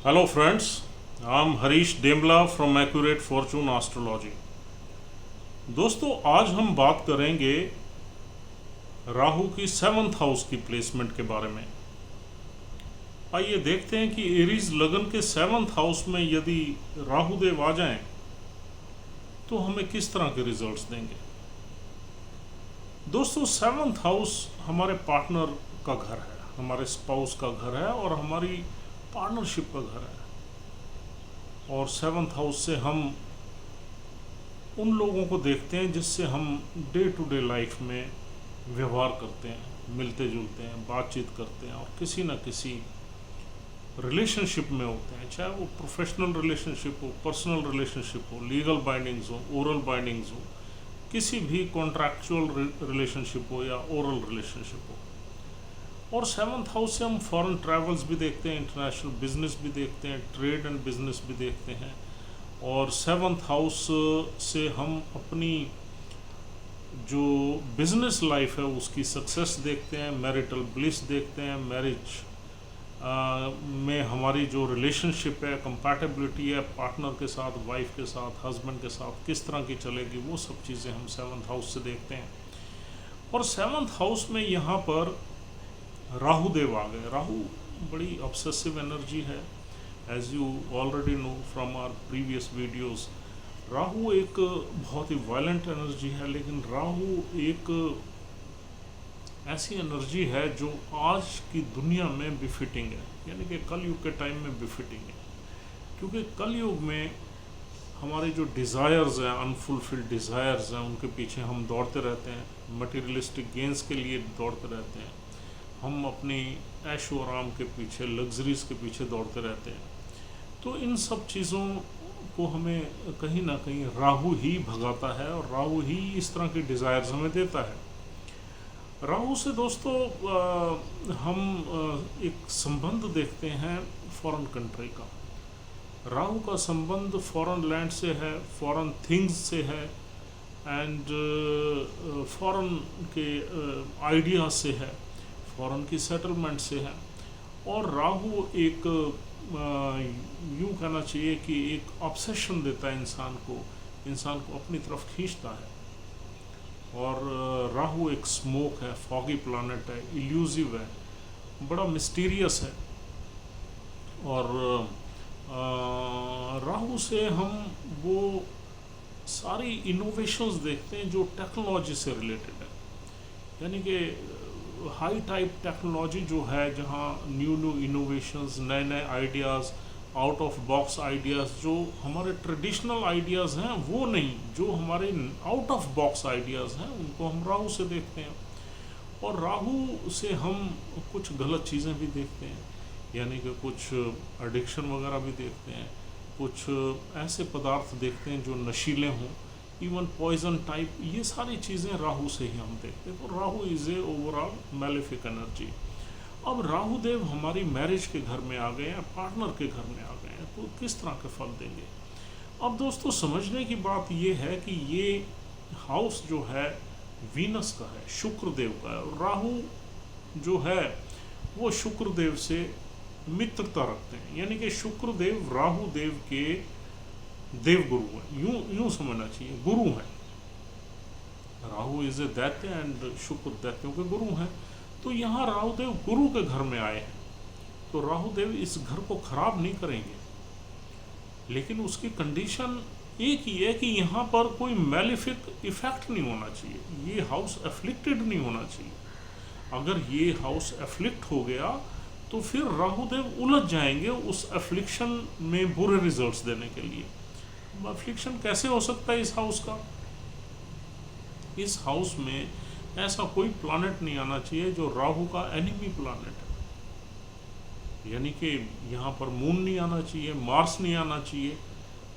Hello friends, I'm Harish Demla from Accurate Fortune Astrology। दोस्तों आज हम बात करेंगे राहु की 7th हाउस की प्लेसमेंट के बारे में। आइए देखते हैं कि एरीज लगन के 7th हाउस में यदि राहु देव आ जाएं तो हमें किस तरह के रिजल्ट्स देंगे। दोस्तों 7th हाउस हमारे पार्टनर का घर है, हमारे स्पाउस का घर है और हमारी पार्टनरशिप का घर है। और 7th हाउस से हम उन लोगों को देखते हैं जिससे हम डे टू डे लाइफ में व्यवहार करते हैं, मिलते जुलते हैं, बातचीत करते हैं और किसी न किसी रिलेशनशिप में होते हैं, चाहे वो प्रोफेशनल रिलेशनशिप हो, पर्सनल रिलेशनशिप हो, लीगल बाइंडिंग्स हो, ओरल बाइंडिंग्स हो, किसी भी कॉन्ट्रैक्चुअल रिलेशनशिप हो या ओरल रिलेशनशिप हो। और 7th हाउस से हम फॉरेन ट्रैवल्स भी देखते हैं, इंटरनेशनल बिजनेस भी देखते हैं, ट्रेड एंड बिजनेस भी देखते हैं। और 7th हाउस से हम अपनी जो बिजनेस लाइफ है उसकी सक्सेस देखते हैं, मैरिटल ब्लिस देखते हैं, मैरिज में हमारी जो रिलेशनशिप है, कंपैटिबिलिटी है पार्टनर के साथ, वाइफ के साथ, हस्बैंड के साथ किस तरह की चलेगी, वो सब चीज़ें हम 7th हाउस से देखते हैं। और 7th हाउस में यहाँ पर राहु देव आ गए। राहु बड़ी ऑब्सेसिव एनर्जी है, as you already know from our previous videos. Rahu एक बहुत ही वायलेंट एनर्जी है, लेकिन राहु एक ऐसी एनर्जी है जो आज की दुनिया में बिफिटिंग है, यानी कि कलयुग के टाइम में बिफिटिंग है। क्योंकि कलयुग में हमारे जो डिज़ायर्स हैं, अनफुलफिल्ड डिज़ायर्स हैं, उनके पीछे हम दौड़ते रहते हैं, मटेरियलिस्टिक गेंस के लिए दौड़ते रहते हैं, हम अपनी ऐशो आराम के पीछे, लग्जरीज़ के पीछे दौड़ते रहते हैं। तो इन सब चीज़ों को हमें कहीं ना कहीं राहु ही भगाता है और राहु ही इस तरह की डिज़ायर्स हमें देता है। राहु से दोस्तों हम एक संबंध देखते हैं फॉरेन कंट्री का। राहु का संबंध फॉरेन लैंड से है, फॉरेन थिंग्स से है एंड फॉरेन के आइडियाज़ से है, फॉरेन की सेटलमेंट से है। और राहु एक यूँ कहना चाहिए कि एक ऑब्सेशन देता है इंसान को अपनी तरफ खींचता है। और राहु एक स्मोक है, फॉगी प्लैनेट है, इल्यूसिव है, बड़ा मिस्टीरियस है। और राहु से हम वो सारी इनोवेशंस देखते हैं जो टेक्नोलॉजी से रिलेटेड है, यानी कि हाई टाइप टेक्नोलॉजी जो है, जहाँ न्यू इनोवेशंस, नए नए ideas, out of box ideas, जो हमारे ट्रेडिशनल आइडियाज़ हैं वो नहीं, जो हमारे आउट ऑफ बॉक्स आइडियाज़ हैं उनको हम राहु से देखते हैं। और राहु से हम कुछ गलत चीज़ें भी देखते हैं, यानी कि कुछ एडिक्शन वगैरह भी देखते हैं, कुछ ऐसे पदार्थ देखते हैं जो नशीले हों, इवन पॉइजन टाइप, ये सारी चीज़ें राहु से ही हम देखते हैं। तो Rahu is a overall malefic energy. अब राहु देव हमारी मैरिज के घर में आ गए हैं, पार्टनर के घर में आ गए हैं, तो किस तरह के फल देंगे। अब दोस्तों समझने की बात ये है कि ये हाउस जो है वीनस का है, शुक्र देव का है। राहु जो है वो शुक्र देव से मित्रता रखते हैं, यानी कि शुक्र देव राहु देव के देव गुरु हैं, यूं समझना चाहिए, गुरु हैं। राहु इज ए दैत्य एंड शुक्र दैत्यों के गुरु हैं। तो यहाँ राहुदेव गुरु के घर में आए हैं, तो राहुदेव इस घर को खराब नहीं करेंगे, लेकिन उसकी कंडीशन एक ही है कि यहाँ पर कोई मैलिफिक इफेक्ट नहीं होना चाहिए, ये हाउस एफ्लिक्टेड नहीं होना चाहिए। अगर ये हाउस एफ्लिक्ट हो गया तो फिर राहुदेव उलझ जाएंगे उस एफ्लिक्शन में बुरे रिजल्ट्स देने के लिए। एफ्लिक्शन कैसे हो सकता है इस हाउस का? इस हाउस में ऐसा कोई प्लैनेट नहीं आना चाहिए जो राहु का एनिमी प्लैनेट है, यानी कि यहाँ पर मून नहीं आना चाहिए, मार्स नहीं आना चाहिए।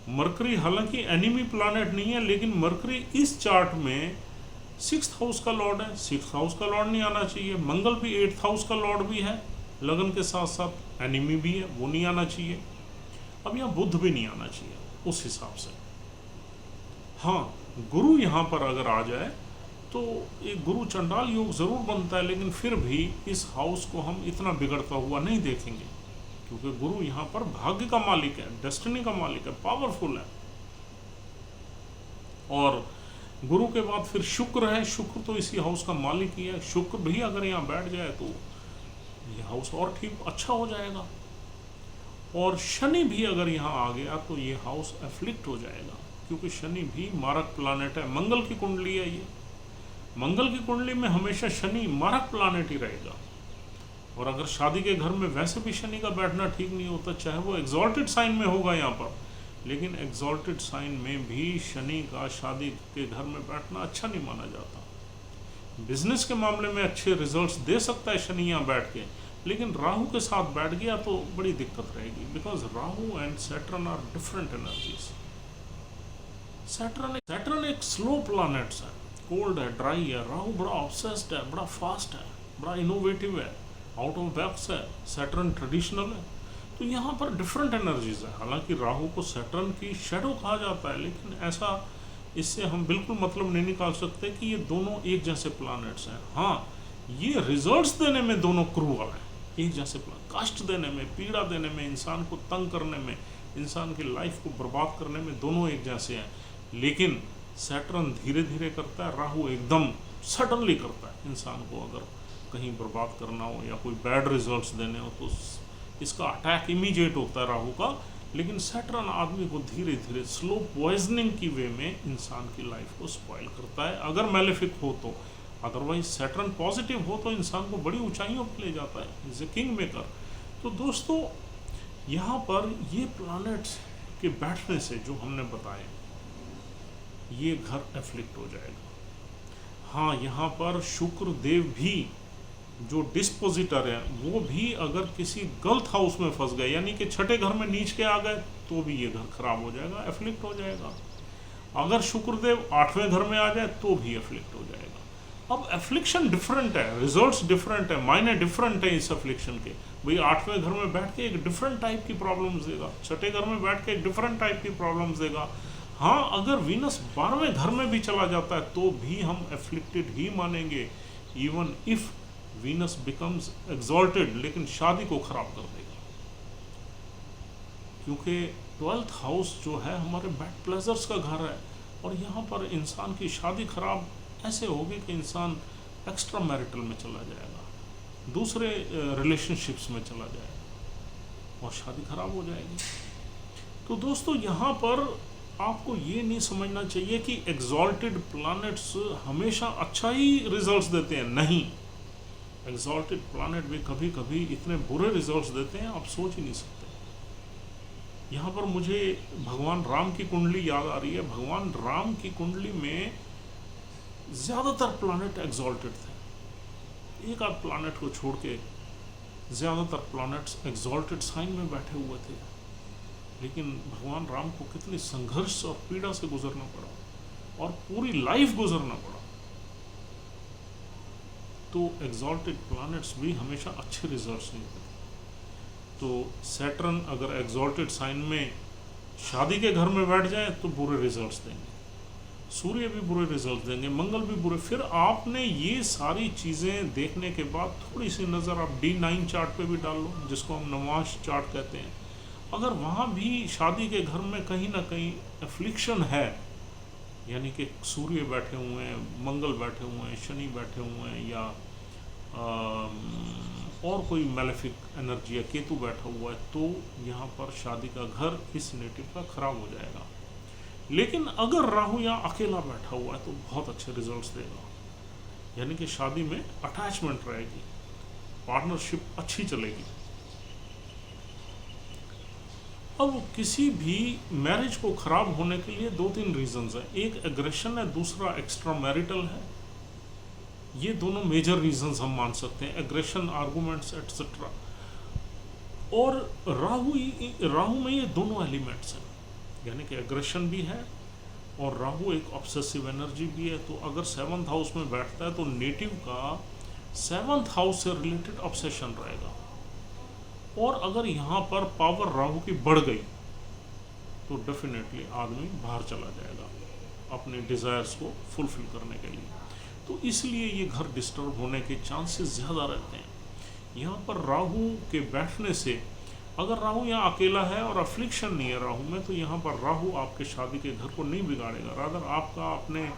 मरकरी हालांकि एनिमी प्लैनेट नहीं है, लेकिन मरकरी इस चार्ट में 6th हाउस का लॉर्ड है, 6th हाउस का लॉर्ड नहीं आना चाहिए। मंगल भी 8th हाउस का लॉर्ड भी है, लगन के साथ साथ एनिमी भी है, वो नहीं आना चाहिए। अब यहाँ बुध भी नहीं आना चाहिए उस हिसाब से। हाँ, गुरु यहाँ पर अगर आ जाए तो एक गुरु चंडाल योग ज़रूर बनता है, लेकिन फिर भी इस हाउस को हम इतना बिगड़ता हुआ नहीं देखेंगे। क्योंकि गुरु यहाँ पर भाग्य का मालिक है, डेस्टिनी का मालिक है, पावरफुल है। और गुरु के बाद फिर शुक्र है, शुक्र तो इसी हाउस का मालिक ही है। शुक्र भी अगर यहाँ बैठ जाए तो ये हाउस और ठीक अच्छा हो जाएगा। और शनि भी अगर यहाँ आ गया तो ये हाउस एफ्लिक्ट हो जाएगा, क्योंकि शनि भी मारक प्लानेट है। मंगल की कुंडली है ये, मंगल की कुंडली में हमेशा शनि मारक प्लानेट ही रहेगा। और अगर शादी के घर में वैसे भी शनि का बैठना ठीक नहीं होता, चाहे वो एग्जॉल्टेड साइन में होगा यहाँ पर, लेकिन एग्जॉल्टेड साइन में भी शनि का शादी के घर में बैठना अच्छा नहीं माना जाता। बिजनेस के मामले में अच्छे रिजल्ट्स दे सकता है शनि यहाँ बैठ के, लेकिन राहु के साथ बैठ गया तो बड़ी दिक्कत रहेगी, because Rahu and Saturn are different energies. Saturn एक स्लो प्लैनेट है, कोल्ड है, ड्राई है। राहु बड़ा ऑब्सेस्ड है, बड़ा फास्ट है, बड़ा इनोवेटिव है, आउट ऑफ बॉक्स है। सैटर्न ट्रेडिशनल है। तो यहाँ पर डिफरेंट एनर्जीज है। हालांकि राहु को सैटर्न की शेडो कहा जाता है, लेकिन ऐसा इससे हम बिल्कुल मतलब नहीं निकाल सकते कि ये दोनों एक जैसे प्लैनेट्स हैं। हाँ, ये रिजल्ट्स देने में दोनों क्रूअल हैं, एक जैसे कष्ट देने में, पीड़ा देने में, इंसान को तंग करने में, इंसान की लाइफ को बर्बाद करने में दोनों एक जैसे हैं। लेकिन सैटर्न धीरे धीरे करता है, राहु एकदम सडनली करता है। इंसान को अगर कहीं बर्बाद करना हो या कोई बैड रिजल्ट्स देने हो तो इसका अटैक इमीडिएट होता है राहु का। लेकिन सैटर्न आदमी को धीरे धीरे स्लो पॉइजनिंग की वे में इंसान की लाइफ को स्पॉइल करता है, अगर मैलेफिक हो तो। अदरवाइज सैटर्न पॉजिटिव हो तो इंसान को बड़ी ऊंचाइयों पर ले जाता है, इज ए किंग मेकर। तो दोस्तों, यहाँ पर ये प्लैनेट्स के बैठने से जो हमने बताए, ये घर एफ्लिक्ट हो जाएगा। हाँ, यहाँ पर शुक्र देव भी जो डिस्पोजिटर है, वो भी अगर किसी गलत हाउस में फंस गए, यानी कि छठे घर में नीच के आ गए, तो भी ये घर खराब हो जाएगा, एफ्लिक्ट हो जाएगा। अगर शुक्रदेव 8वें घर में आ जाए तो भी एफ्लिक्ट हो जाएगा। अब एफ्लिक्शन डिफरेंट है, रिजल्ट्स डिफरेंट है, मायने डिफरेंट है इस एफ्लिक्शन के। भाई 8वें घर में बैठ के एक डिफरेंट टाइप की प्रॉब्लम्स देगा, छठे घर में बैठ के एक डिफरेंट टाइप की प्रॉब्लम्स देगा। हाँ, अगर वीनस 12वें घर में भी चला जाता है तो भी हम एफ्लिक्टेड ही मानेंगे, even if Venus becomes exalted, लेकिन शादी को खराब कर देगा। क्योंकि 12th हाउस जो है हमारे बैड प्लेजर्स का घर है, और यहाँ पर इंसान की शादी खराब ऐसे होगी कि इंसान एक्स्ट्रा मैरिटल में चला जाएगा, दूसरे रिलेशनशिप्स में चला जाएगा और शादी खराब हो जाएगी। तो दोस्तों, यहाँ पर आपको ये नहीं समझना चाहिए कि एग्जॉल्टेड प्लैनेट्स हमेशा अच्छा ही रिजल्ट्स देते हैं। नहीं, एग्जॉल्टेड प्लैनेट भी कभी कभी इतने बुरे रिजल्ट्स देते हैं, आप सोच ही नहीं सकते। यहाँ पर मुझे भगवान राम की कुंडली याद आ रही है। भगवान राम की कुंडली में ज़्यादातर प्लैनेट एग्जॉल्टेड थे, एक आध प्लैनेट को छोड़ के ज़्यादातर प्लैनेट्स एग्जॉल्टेड साइन में बैठे हुए थे। लेकिन भगवान राम को कितनी संघर्ष और पीड़ा से गुजरना पड़ा, और पूरी लाइफ गुजरना पड़ा। तो एग्जॉल्टेड प्लैनेट्स भी हमेशा अच्छे रिजल्ट्स नहीं देते। तो सैटर्न अगर एग्जॉल्टेड साइन में शादी के घर में बैठ जाए तो बुरे रिजल्ट्स देंगे, सूर्य भी बुरे रिजल्ट देंगे, मंगल भी बुरे। फिर आपने ये सारी चीज़ें देखने के बाद थोड़ी सी नज़र आप D9 चार्ट पे भी डाल लो, जिसको हम नवांश चार्ट कहते हैं। अगर वहाँ भी शादी के घर में कहीं ना कहीं एफ्लिक्शन है, यानी कि सूर्य बैठे हुए हैं, मंगल बैठे हुए हैं, शनि बैठे हुए हैं, या और कोई मैलेफिक एनर्जी या केतु बैठा हुआ है, तो यहाँ पर शादी का घर इस नेटिव का खराब हो जाएगा। लेकिन अगर राहु यहाँ अकेला बैठा हुआ है तो बहुत अच्छे रिजल्ट्स देगा, यानी कि शादी में अटैचमेंट रहेगी, पार्टनरशिप अच्छी चलेगी। अब किसी भी मैरिज को खराब होने के लिए 2-3 रीजंस हैं। एक एग्रेशन है, दूसरा एक्स्ट्रा मैरिटल है। ये दोनों मेजर रीजंस हम मान सकते हैं, एग्रेशन, आर्गुमेंट्स एटसेट्रा। और राहु में ये दोनों एलिमेंट्स हैं, यानी कि एग्रेशन भी है और राहु एक ऑब्सेसिव एनर्जी भी है। तो अगर 7th हाउस में बैठता है तो नेटिव का 7th हाउस से रिलेटेड ऑब्सेशन रहेगा। और अगर यहाँ पर पावर राहु की बढ़ गई तो डेफिनेटली आदमी बाहर चला जाएगा अपने डिज़ायर्स को फुलफिल करने के लिए। तो इसलिए ये घर डिस्टर्ब होने के चांसेस ज़्यादा रहते हैं। यहाँ पर राहु के बैठने से अगर राहु यहाँ अकेला है और अफ्लिक्शन नहीं है राहु में, तो यहाँ पर राहु आपके शादी के घर को नहीं बिगाड़ेगा, रादर आपका अपने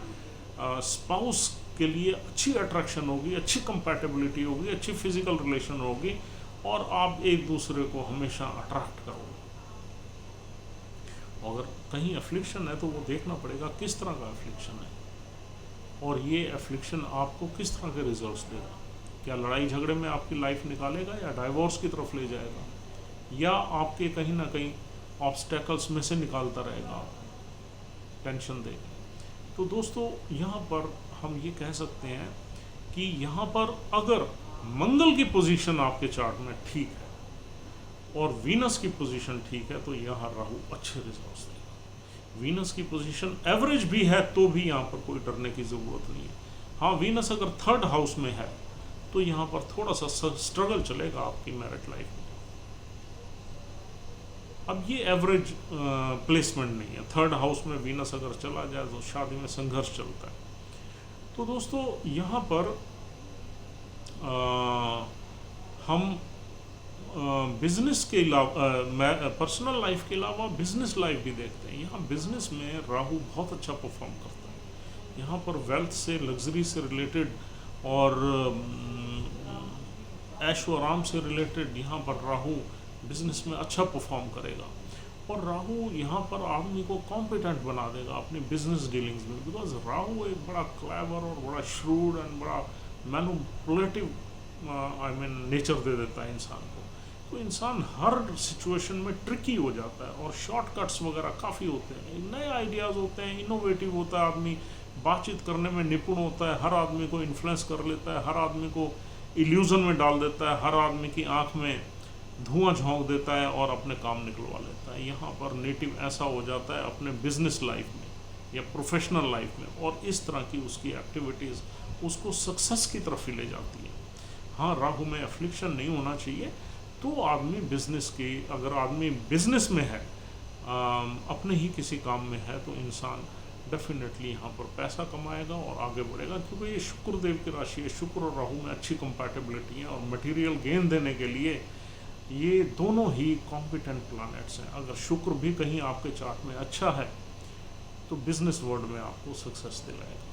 स्पाउस के लिए अच्छी अट्रैक्शन होगी, अच्छी कंपैटिबिलिटी होगी, अच्छी फिजिकल रिलेशन होगी और आप एक दूसरे को हमेशा अट्रैक्ट करोगे। अगर कहीं अफ्लिक्शन है तो वो देखना पड़ेगा किस तरह का अफ्लिक्शन है और ये अफ्लिक्शन आपको किस तरह के रिजल्ट्स देगा। क्या लड़ाई झगड़े में आपकी लाइफ निकालेगा या डाइवोर्स की तरफ ले जाएगा या आपके कहीं ना कहीं ऑब्स्टेकल्स में से निकालता रहेगा, टेंशन देगा। तो दोस्तों यहाँ पर हम ये कह सकते हैं कि यहाँ पर अगर मंगल की पोजीशन आपके चार्ट में ठीक है और वीनस की पोजीशन ठीक है तो यहाँ राहु अच्छे रिजल्ट्स देगा। वीनस की पोजीशन एवरेज भी है तो भी यहाँ पर कोई डरने की ज़रूरत नहीं है। हाँ, वीनस अगर थर्ड हाउस में है तो यहाँ पर थोड़ा सा स्ट्रगल चलेगा आपकी मैरिड लाइफ में। अब ये एवरेज प्लेसमेंट नहीं है, थर्ड हाउस में वीनस अगर चला जाए तो शादी में संघर्ष चलता है। तो दोस्तों यहाँ पर हम बिजनेस के अलावा पर्सनल लाइफ के अलावा बिजनेस लाइफ भी देखते हैं। यहाँ बिजनेस में राहु बहुत अच्छा परफॉर्म करता है। यहाँ पर वेल्थ से, लग्जरी से रिलेटेड और ऐशो आराम से रिलेटेड यहाँ पर राहु बिजनेस में अच्छा परफॉर्म करेगा और राहु यहाँ पर आदमी को कॉम्पिटेंट बना देगा अपनी बिजनेस डीलिंग्स में, बिकॉज राहु एक बड़ा क्लेवर और बड़ा श्रूड एंड बड़ा मैनिपुलेटिव नेचर दे देता है इंसान को। तो इंसान हर सिचुएशन में ट्रिकी हो जाता है और शॉर्टकट्स वगैरह काफ़ी होते हैं, नए आइडियाज़ होते हैं, इनोवेटिव होता है आदमी, बातचीत करने में निपुण होता है, हर आदमी को इन्फ्लुएंस कर लेता है, हर आदमी को इल्यूजन में डाल देता है, हर आदमी की आंख में धुआं झोंक देता है और अपने काम निकलवा लेता है। यहाँ पर नेटिव ऐसा हो जाता है अपने बिजनेस लाइफ में या प्रोफेशनल लाइफ में और इस तरह की उसकी एक्टिविटीज़ उसको सक्सेस की तरफ ही ले जाती है। हाँ, राहु में अफ्लिक्शन नहीं होना चाहिए तो आदमी बिजनेस की, अगर आदमी बिजनेस में है, अपने ही किसी काम में है, तो इंसान डेफिनेटली यहाँ पर पैसा कमाएगा और आगे बढ़ेगा, क्योंकि ये शुक्र देव की राशि है। शुक्र और राहु में अच्छी कंपैटिबिलिटी है और मटेरियल गेन देने के लिए ये दोनों ही कॉम्पिटेंट प्लैनेट्स हैं। अगर शुक्र भी कहीं आपके चार्ट में अच्छा है तो बिजनेस वर्ल्ड में आपको सक्सेस दिलाएगा।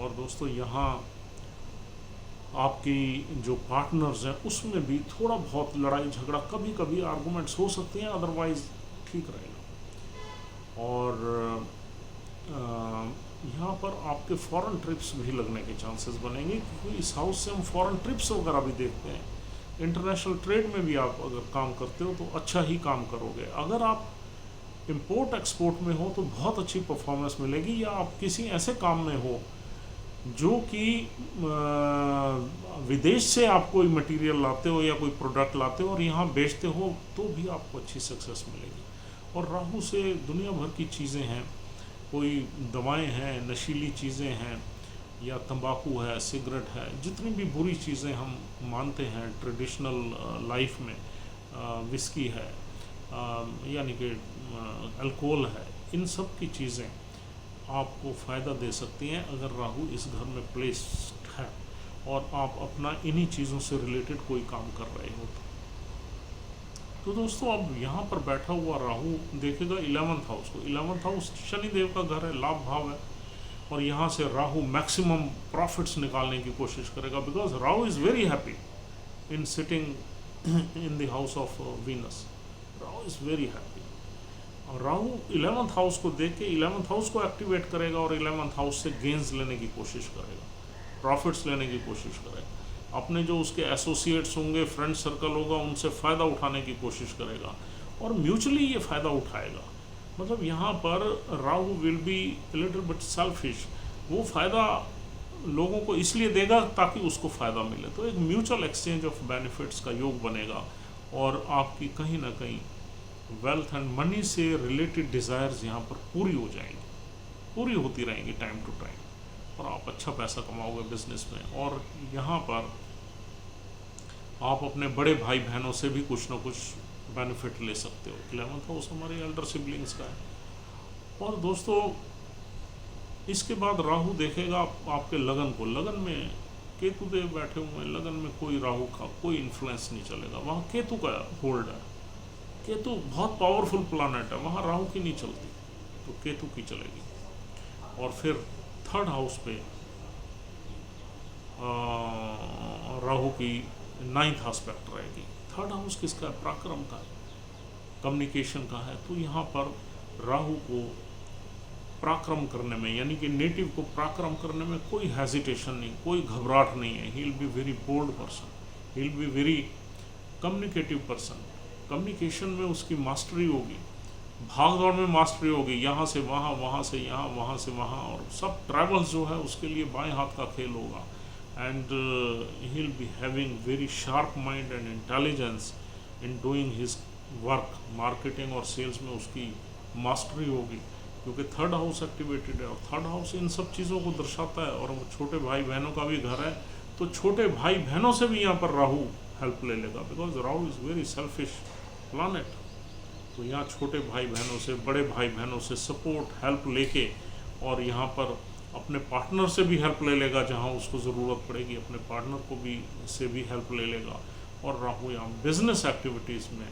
और दोस्तों यहाँ आपकी जो पार्टनर्स हैं उसमें भी थोड़ा बहुत लड़ाई झगड़ा, कभी कभी आर्गूमेंट्स हो सकते हैं, अदरवाइज ठीक रहेगा। और यहाँ पर आपके फॉरेन ट्रिप्स भी लगने के चांसेस बनेंगे, क्योंकि इस हाउस से हम फॉरेन ट्रिप्स वगैरह भी देखते हैं। इंटरनेशनल ट्रेड में भी आप अगर काम करते हो तो अच्छा ही काम करोगे। अगर आप इंपोर्ट एक्सपोर्ट में हो तो बहुत अच्छी परफॉर्मेंस मिलेगी, या आप किसी ऐसे काम में हो जो कि विदेश से आप कोई मटेरियल लाते हो या कोई प्रोडक्ट लाते हो और यहाँ बेचते हो तो भी आपको अच्छी सक्सेस मिलेगी। और राहु से दुनिया भर की चीज़ें हैं, कोई दवाएं हैं, नशीली चीज़ें हैं, या तंबाकू है, सिगरेट है, जितनी भी बुरी चीज़ें हम मानते हैं ट्रेडिशनल लाइफ में, विस्की है, यानी कि अल्कोहल है, इन सब की चीज़ें आपको फ़ायदा दे सकती हैं अगर राहु इस घर में प्लेस्ड है और आप अपना इन्हीं चीज़ों से रिलेटेड कोई काम कर रहे हो। तो दोस्तों अब यहाँ पर बैठा हुआ राहु देखेगा 11th हाउस को। 11th हाउस शनिदेव का घर है, लाभ भाव है, और यहाँ से राहु मैक्सिमम प्रॉफिट्स निकालने की कोशिश करेगा, because Rahu is very happy in sitting in the house of Venus. Rahu is very happy. और राहु 11th हाउस को देख के 11th हाउस को एक्टिवेट करेगा और 11th हाउस से गेंस लेने की कोशिश करेगा, प्रॉफिट्स लेने की कोशिश करेगा, अपने जो उसके एसोसिएट्स होंगे, फ्रेंड सर्कल होगा, उनसे फ़ायदा उठाने की कोशिश करेगा और म्यूचुअली ये फ़ायदा उठाएगा। मतलब यहाँ पर Rahu will be little bit selfish, वो फ़ायदा लोगों को इसलिए देगा ताकि उसको फ़ायदा मिले। तो एक म्यूचुअल एक्सचेंज ऑफ बेनिफिट्स का योग बनेगा और आपकी कहीं ना कहीं वेल्थ एंड मनी से रिलेटेड डिज़ायर्स यहाँ पर पूरी हो जाएंगी, पूरी होती रहेंगी टाइम टू टाइम, और आप अच्छा पैसा कमाओगे बिजनेस में। और यहाँ पर आप अपने बड़े भाई बहनों से भी कुछ ना कुछ बेनिफिट ले सकते हो। 11th हाउस हमारे एल्डर सिबलिंग्स का है। और दोस्तों इसके बाद राहु देखेगा आपके लगन को। लगन में केतु देव बैठे हुए हैं लगन में, कोई राहु का कोई इन्फ्लुएंस नहीं चलेगा, वहाँ केतु का होल्ड है। केतु बहुत पावरफुल प्लानट है, वहाँ राहु की नहीं चलती, तो केतु की चलेगी। और फिर थर्ड हाउस पे राहु की 9th एस्पेक्ट रहेगी। थर्ड हाउस किसका है? पराक्रम का है, कम्युनिकेशन का है। तो यहाँ पर राहु को पराक्रम करने में, यानी कि नेटिव को पराक्रम करने में कोई हेजिटेशन नहीं, कोई घबराहट नहीं है। He will be very bold person, he will be very communicative person. Communication में उसकी मास्टरी होगी, भाग दौड़ में मास्टरी होगी, यहाँ से वहाँ, वहाँ से यहाँ, वहाँ से वहाँ, और सब ट्रैवल्स जो है उसके लिए बाएं हाथ का खेल होगा। And he will be having very sharp mind and intelligence in doing his work. Marketing और सेल्स में उसकी मास्टरी होगी, क्योंकि थर्ड हाउस एक्टिवेटेड है, और थर्ड हाउस इन सब चीज़ों को दर्शाता है। और वो छोटे भाई बहनों का भी घर है, तो छोटे भाई बहनों से भी यहाँ पर राहु हेल्प ले लेगा, because Rahu is very selfish planet. तो यहाँ छोटे भाई बहनों से, बड़े भाई बहनों से सपोर्ट, हेल्प लेके, और यहाँ पर अपने पार्टनर से भी हेल्प ले लेगा जहाँ उसको ज़रूरत पड़ेगी, अपने पार्टनर को भी से भी हेल्प ले लेगा। और राहु यहाँ बिजनेस एक्टिविटीज़ में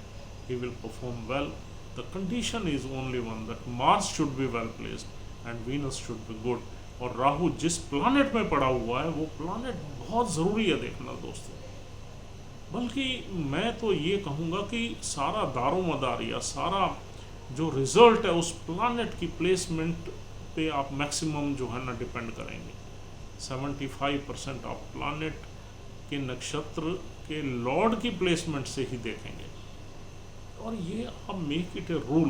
he will perform well. The condition is only one, that Mars should be well placed and Venus should be good। और राहु जिस प्लानेट में पड़ा हुआ है वो प्लानेट बहुत ज़रूरी है देखना दोस्तों। बल्कि मैं तो ये कहूँगा कि सारा दारोमदार या सारा जो रिजल्ट है उस प्लानेट की प्लेसमेंट पे आप मैक्सिमम जो है ना डिपेंड करेंगे। 75% आप प्लानेट के नक्षत्र के लॉर्ड की प्लेसमेंट से ही देखेंगे। और ये आप मेक इट ए रूल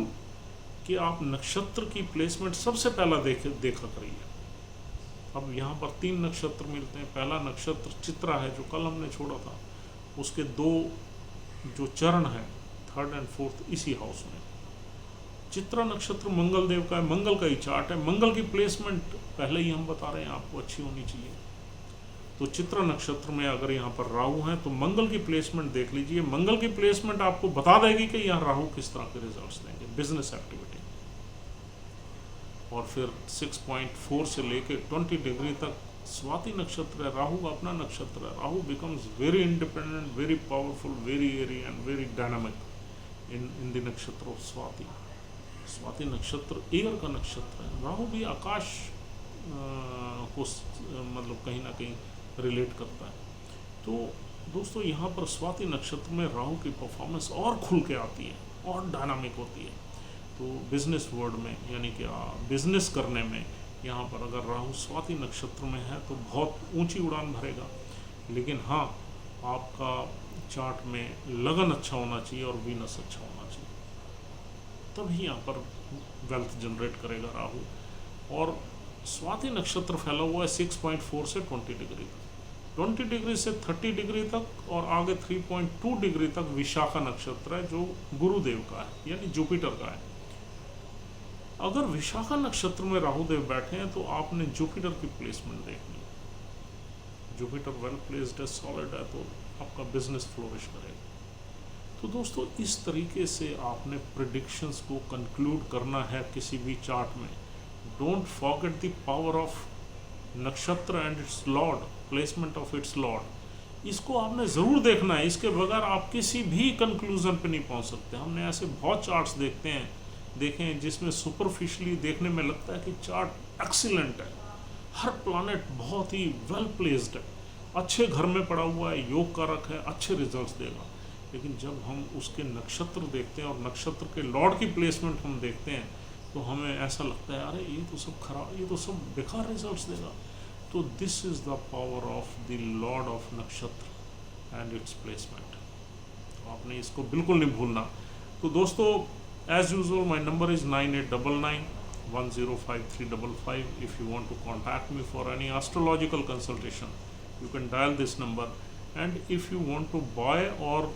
कि आप नक्षत्र की प्लेसमेंट सबसे पहला देखा करिए। अब यहाँ पर 3 नक्षत्र मिलते हैं। पहला नक्षत्र चित्रा है जो कल हमने छोड़ा था, उसके 2 जो चरण हैं 3rd and 4th इसी हाउस में। चित्रा नक्षत्र मंगल देव का है, मंगल का ही चार्ट है। मंगल की प्लेसमेंट पहले ही हम बता रहे हैं आपको अच्छी होनी चाहिए। तो चित्रा नक्षत्र में अगर यहाँ पर राहु है तो मंगल की प्लेसमेंट देख लीजिए। मंगल की प्लेसमेंट आपको बता देगी कि यहाँ राहु किस तरह के रिजल्ट्स देंगे बिजनेस एक्टिविटी। और फिर 6.4 से लेके 20 डिग्री तक स्वाति नक्षत्र है, राहु का अपना नक्षत्र है। Rahu becomes very independent, very powerful, very airy and very dynamic in the nakshatra of Swati. Swati नक्षत्र एयर का नक्षत्र है। राहु भी आकाश को मतलब कहीं ना कहीं रिलेट करता है। तो दोस्तों यहाँ पर स्वाति नक्षत्र में राहु की परफॉर्मेंस और खुल के आती है और डायनामिक होती है। तो बिजनेस वर्ल्ड में, यानी कि बिजनेस करने में यहाँ पर अगर राहु स्वाति नक्षत्र में है तो बहुत ऊंची उड़ान भरेगा। लेकिन हाँ, आपका चार्ट में लगन अच्छा होना चाहिए और वीनस अच्छा होना चाहिए, तभी यहाँ पर वेल्थ जनरेट करेगा राहु। और स्वाति नक्षत्र फैला हुआ है 6.4 से 20 डिग्री तक, 20 डिग्री से 30 डिग्री तक, और आगे 3.2 डिग्री तक विशाखा नक्षत्र है जो गुरुदेव का है, यानी जुपिटर का है। अगर विशाखा नक्षत्र में राहुदेव बैठे हैं तो आपने जुपिटर की प्लेसमेंट देखनी है। जुपिटर वेल प्लेस्ड है, सॉलिड है, तो आपका बिजनेस फ्लोरिश करेगा। तो दोस्तों इस तरीके से आपने प्रेडिक्शंस को कंक्लूड करना है किसी भी चार्ट में। Don't forget the power of nakshatra and its lord, placement of its lord. इसको आपने ज़रूर देखना है, इसके बगैर आप किसी भी कंक्लूजन पे नहीं पहुंच सकते। हमने ऐसे बहुत चार्ट्स देखे हैं जिसमें सुपरफिशियली देखने में लगता है कि चार्ट एक्सीलेंट है, हर प्लैनेट बहुत ही वेल प्लेस्ड है, अच्छे घर में पड़ा हुआ है, योग कारक है, अच्छे रिजल्ट्स देगा। लेकिन जब हम उसके नक्षत्र देखते हैं और नक्षत्र के लॉर्ड की प्लेसमेंट हम देखते हैं तो हमें ऐसा लगता है अरे ये तो सब खराब, ये तो सब बेकार रिजल्ट्स देगा। तो this is the power of the lord of nakshatra and its placement. तो आपने इसको बिल्कुल नहीं भूलना। तो दोस्तों as usual my number is 9899105355। If you want to contact me for any astrological consultation you can dial this number, and if you want to buy or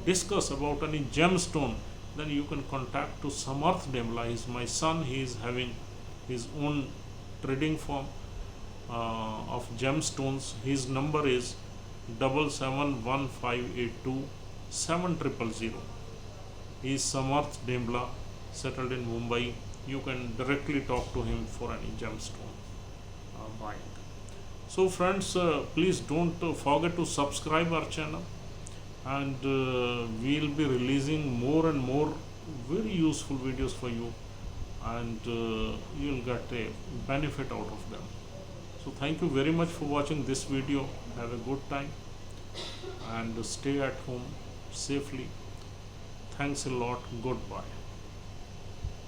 discuss about any gemstone then you can contact to Samarth Demla. He is my son, he is having his own trading firm of gemstones. His number is 7715827000. He is Samarth Demla, settled in Mumbai. You can directly talk to him for any gemstone buying. So friends, please don't forget to subscribe our channel, and we'll be releasing more and more very useful videos for you, and you'll get a benefit out of them. So thank you very much for watching this video. Have a good time and stay at home safely. Thanks a lot. Goodbye.